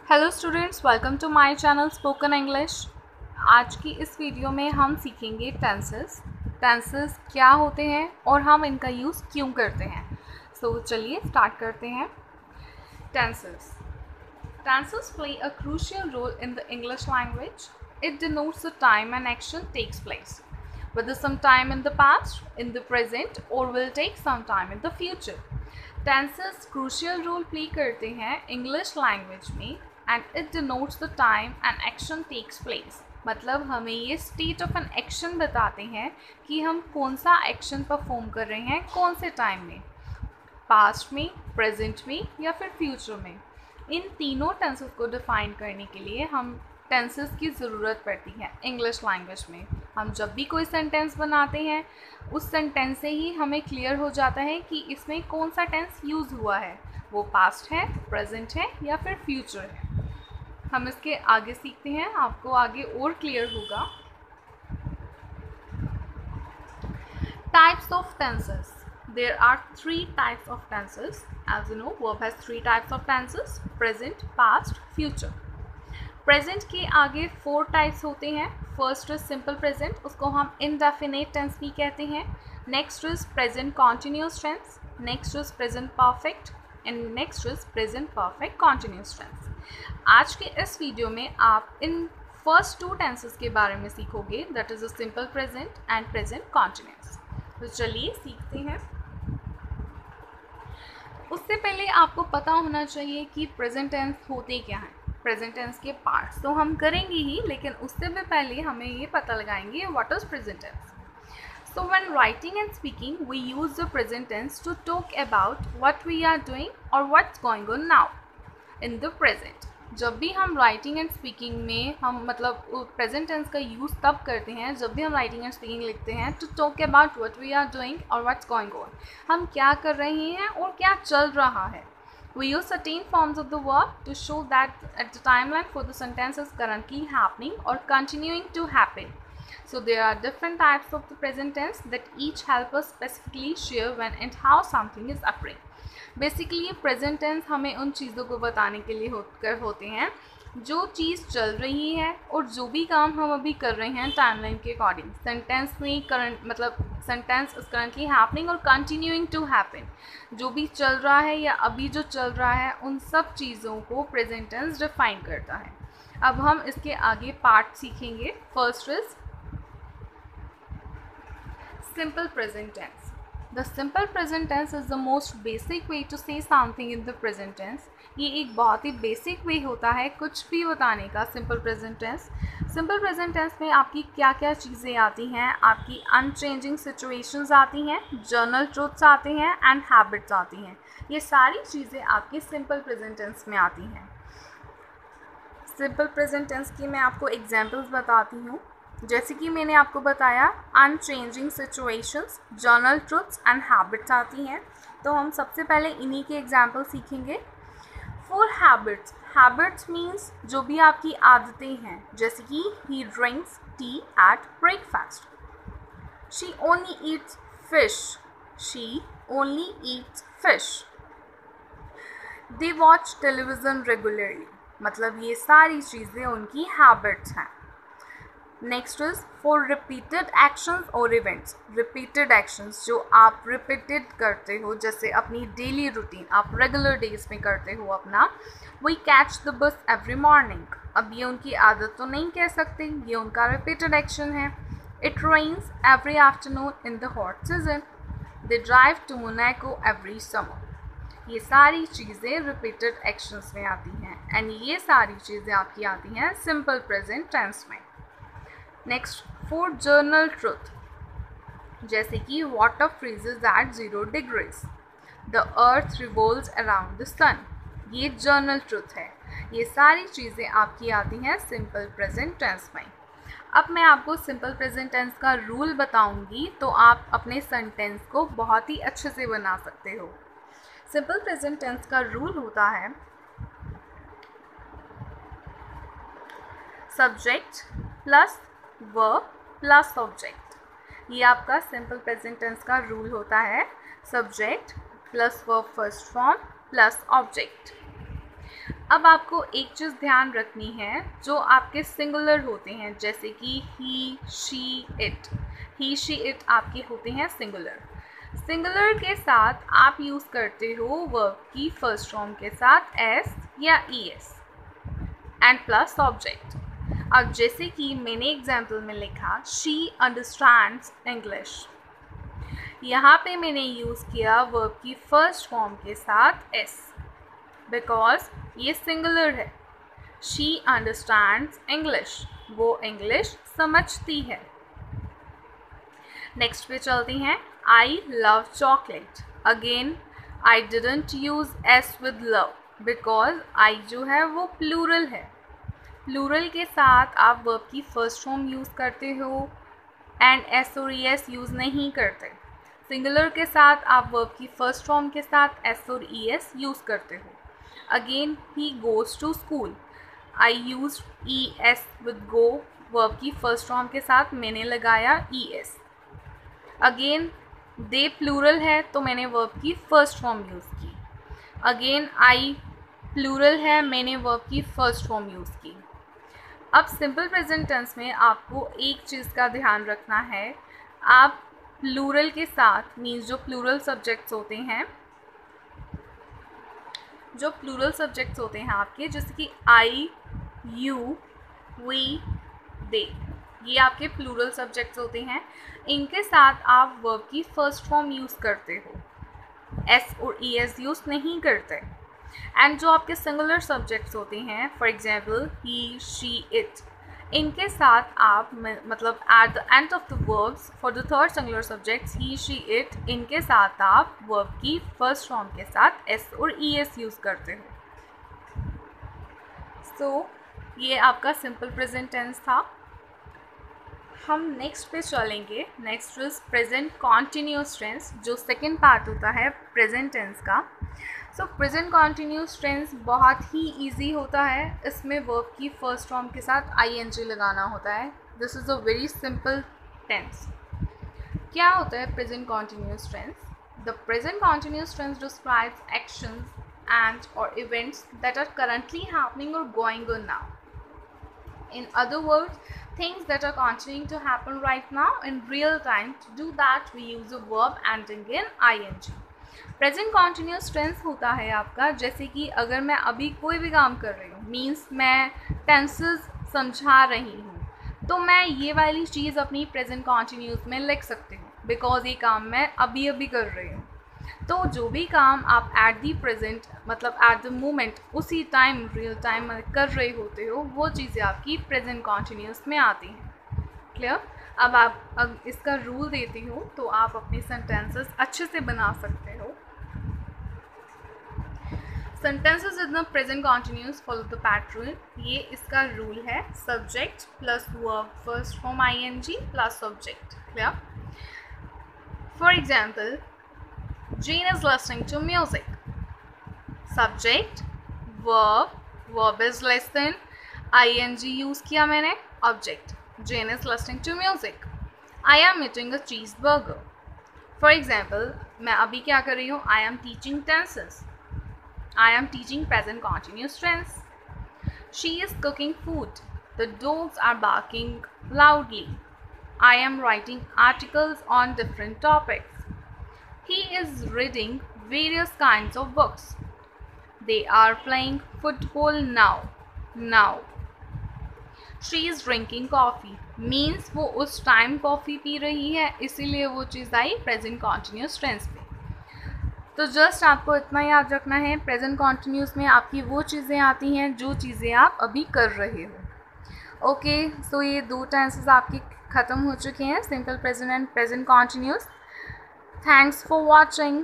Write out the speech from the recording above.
Hello students, welcome to my channel spoken English. आज की इस वीडियो में हम सीखेंगे टेंसेस क्या होते हैं और हम इनका यूज़ क्यों करते हैं। चलिए स्टार्ट करते हैं। Tenses play a crucial role in the English language. It denotes the time an action takes place, whether some time in the past, in the present, or will take some time in the future. Tenses crucial role play करते हैं English language में and it denotes the time and action takes place. मतलब हमें ये state of an action बताते हैं कि हम कौन सा एक्शन परफॉर्म कर रहे हैं कौन से टाइम में, पास्ट में, प्रेजेंट में या फिर फ्यूचर में। इन तीनों टेंसेस को डिफाइन करने के लिए हम टेंसेस की ज़रूरत पड़ती है इंग्लिश लैंग्वेज में। हम जब भी कोई सेंटेंस बनाते हैं उस सेंटेंस से ही हमें क्लियर हो जाता है कि इसमें कौन सा टेंस यूज़ हुआ है, वो पास्ट है, प्रेजेंट है या फिर फ्यूचर है। हम इसके आगे सीखते हैं, आपको आगे और क्लियर होगा। Types of tenses. There are 3 types of tenses. As you know, verb has 3 types of tenses: present, past, future. Present के आगे 4 टाइप्स होते हैं. फर्स्ट इज सिंपल प्रेजेंट, उसको हम इनडेफिनेट टेंस भी कहते हैं. Next is present continuous tense. Next is present perfect and next is present perfect continuous tense. आज के इस वीडियो में आप इन फर्स्ट 2 टेंसेस के बारे में सीखोगे, that is a simple present and present continuous. तो चलिए सीखते हैं. उससे पहले आपको पता होना चाहिए कि प्रेजेंट टेंस होते क्या हैं, प्रेजेंट टेंस के पार्ट्स तो हम करेंगे ही, लेकिन उससे भी पहले हमें ये पता लगाएंगे what is present tense. So when writing and speaking, we use the present tense to talk about what we are doing or what's going on now in the present. जब भी हम राइटिंग एंड स्पीकिंग में हम मतलब present tense का use तब करते हैं जब भी हम राइटिंग एंड स्पीकिंग लिखते हैं to talk about what we are doing और व्हाट्स गोइंग ऑन. हम क्या कर रहे हैं और क्या चल रहा है. We use certain forms of the verb to show that at the timeline for the sentence is currently happening or continuing to happen. So there are different types of the present tense that each help us specifically share when and how something is occurring. Basically present tense हमें उन चीज़ों को बताने के लिए होते हैं जो चीज़ चल रही है और जो भी काम हम अभी कर रहे हैं टाइमलाइन के अकॉर्डिंग. सेंटेंस में करंट मतलब सेंटेंस इज करंटली हैपनिंग और कंटिन्यूइंग टू हैपन. जो भी चल रहा है या अभी जो चल रहा है उन सब चीज़ों को प्रेजेंट टेंस डिफाइन करता है. अब हम इसके आगे पार्ट सीखेंगे. First is simple present tense. The simple present tense is the most basic way to say something in the present tense. ये एक बहुत ही बेसिक वे होता है कुछ भी बताने का. Simple present tense. Simple present tense में आपकी क्या क्या चीज़ें आती हैं, आपकी अनचेंजिंग सिचुएशंस आती हैं, जर्नल ट्रूथ्स आते हैं एंड हैबिट्स आती हैं. ये सारी चीज़ें आपकी सिंपल प्रेजेंट टेंस में आती हैं. सिंपल प्रेजेंट टेंस की मैं आपको एग्जाम्पल्स बताती हूँ. जैसे कि मैंने आपको बताया unchanging situations, journal truths and habits आती हैं. तो हम सबसे पहले इन्हीं के एग्जाम्पल सीखेंगे. फॉर हैबिट्स, हैबिट्स मीन्स जो भी आपकी आदतें हैं, जैसे कि he drinks tea at breakfast. She only eats fish. She only eats fish. They watch television regularly. मतलब ये सारी चीज़ें उनकी हैबिट्स हैं. Next is for repeated actions और इवेंट्स. रिपीटेड एक्शंस जो आप रिपीटेड करते हो, जैसे अपनी डेली रूटीन आप रेगुलर डेज में करते हो अपना. We catch the bus every morning. अब ये उनकी आदत तो नहीं कह सकते, ये उनका रिपीटेड एक्शन है. It rains every afternoon in the hot season. They drive to Monaco every summer. ये सारी चीज़ें रिपीटेड एक्शंस में आती हैं एंड ये सारी चीज़ें आपकी आती हैं सिंपल प्रेजेंट टेंस में. नेक्स्ट फॉर जर्नल ट्रूथ, जैसे कि water freezes at 0 degrees. The earth revolves around the sun. ये जर्नल ट्रूथ है. ये सारी चीज़ें आपकी आती हैं सिंपल प्रेजेंट टेंस में. अब मैं आपको सिंपल प्रेजेंट टेंस का रूल बताऊंगी तो आप अपने सेंटेंस को बहुत ही अच्छे से बना सकते हो. सिंपल प्रेजेंट टेंस का रूल होता है subject plus verb plus object. ये आपका सिंपल प्रेजेंट टेंस का रूल होता है. Subject plus verb first form plus object. अब आपको एक चीज़ ध्यान रखनी है, जो आपके सिंगुलर होते हैं जैसे कि he, she, it, he, she, it आपके होते हैं सिंगुलर। सिंगुलर के साथ आप यूज़ करते हो वर्ब की फर्स्ट फॉर्म के साथ एस या E S and plus object. अब जैसे कि मैंने एग्जाम्पल में लिखा शी अंडरस्टैंड्स इंग्लिश, यहाँ पे मैंने यूज़ किया वर्ब की फर्स्ट फॉर्म के साथ एस बिकॉज ये सिंगुलर है। शी अंडरस्टैंड्स इंग्लिश, वो इंग्लिश समझती है। नेक्स्ट पे चलती हैं। I love chocolate, again I didn't use S with love because I जो है वो प्लूरल है। प्लूरल के साथ आप वर्ब की फर्स्ट फॉर्म यूज़ करते हो एंड एस और ई एस यूज़ नहीं करते। सिंगुलर के साथ आप वर्ब की फर्स्ट फॉर्म के साथ एस और ई एस यूज़ करते हो। Again he goes to school, I use E S with go, verb की फर्स्ट फॉर्म के साथ मैंने लगाया E S. Again they plural है तो मैंने वर्ब की फर्स्ट फॉर्म यूज़ की। अगेन आई प्लूरल है, मैंने वर्ब की फर्स्ट फॉर्म यूज़ की। अब सिंपल प्रेजेंट टेंस में आपको एक चीज़ का ध्यान रखना है, आप प्लूरल के साथ मीन्स जो प्लूरल सब्जेक्ट्स होते हैं, जो प्लूरल सब्जेक्ट्स होते हैं आपके, जैसे कि आई, यू, वी, दे, ये आपके प्लूरल सब्जेक्ट्स होते हैं। इनके साथ आप वर्ब की फर्स्ट फॉर्म यूज़ करते हो, एस और ई एस यूज़ नहीं करते। एंड जो आपके सिंगुलर सब्जेक्ट्स होते हैं, for example he, she, it, इनके साथ आप मतलब at the end of the verbs for the third singular subjects he, she, it, इनके साथ आप वर्ब की फर्स्ट फॉर्म के साथ एस और ई एस यूज़ करते हो। सो ये आपका सिंपल प्रेजेंट टेंस था। हम नेक्स्ट पे चलेंगे। Next is present continuous tense, जो सेकेंड पार्ट होता है प्रेजेंट टेंस का। सो प्रेजेंट कॉन्टिन्यूस टेंस बहुत ही ईजी होता है, इसमें वर्ब की फर्स्ट फॉर्म के साथ आई एन जी लगाना होता है। This is a very simple tense. क्या होता है present continuous tense? The present continuous tense describes actions and or events that are currently happening or going on now. In other words, things that are continuing to happen right now in real time. To do that, we use a verb ending in ing. Present continuous tense होता है आपका, जैसे कि अगर मैं अभी कोई भी काम कर रही हूँ, मीन्स मैं टेंसेस समझा रही हूँ, तो मैं ये वाली चीज़ अपनी प्रेजेंट कॉन्टिन्यूस में लिख सकती हूँ बिकॉज ये काम मैं अभी अभी कर रही हूँ। तो जो भी काम आप एट दी प्रेजेंट मतलब एट द मोमेंट उसी टाइम रियल टाइम में कर रहे होते हो, वो चीज़ें आपकी प्रेजेंट कॉन्टिन्यूस में आती हैं। क्लियर? अब इसका रूल देती हूँ तो आप अपनी सेंटेंसेस अच्छे से बना सकते हो। Sentences in the present continuous follow the pattern. ये इसका रूल है, subject plus verb first form I N G plus object. Clear? For example, Jane is listening to music. Subject, verb is listen, ing use किया मैंने, object, Jane is listening to music. I am eating a cheeseburger. For example, मैं अभी क्या कर रही हूँ? I am teaching tenses. I am teaching present continuous tense. She is cooking food. The dogs are barking loudly. I am writing articles on different topics. He is reading various kinds of books. They are playing football now. She is drinking coffee. Means वो उस time coffee P रही है, इसीलिए वो चीज़ आई present continuous tense में। तो just आपको इतना याद रखना है, प्रेजेंट कॉन्टिन्यूस में आपकी वो चीज़ें आती हैं जो चीज़ें आप अभी कर रहे हो। ओके, सो ये दो टेंसेस आपके ख़त्म हो चुके हैं, simple present and present continuous. Thanks for watching.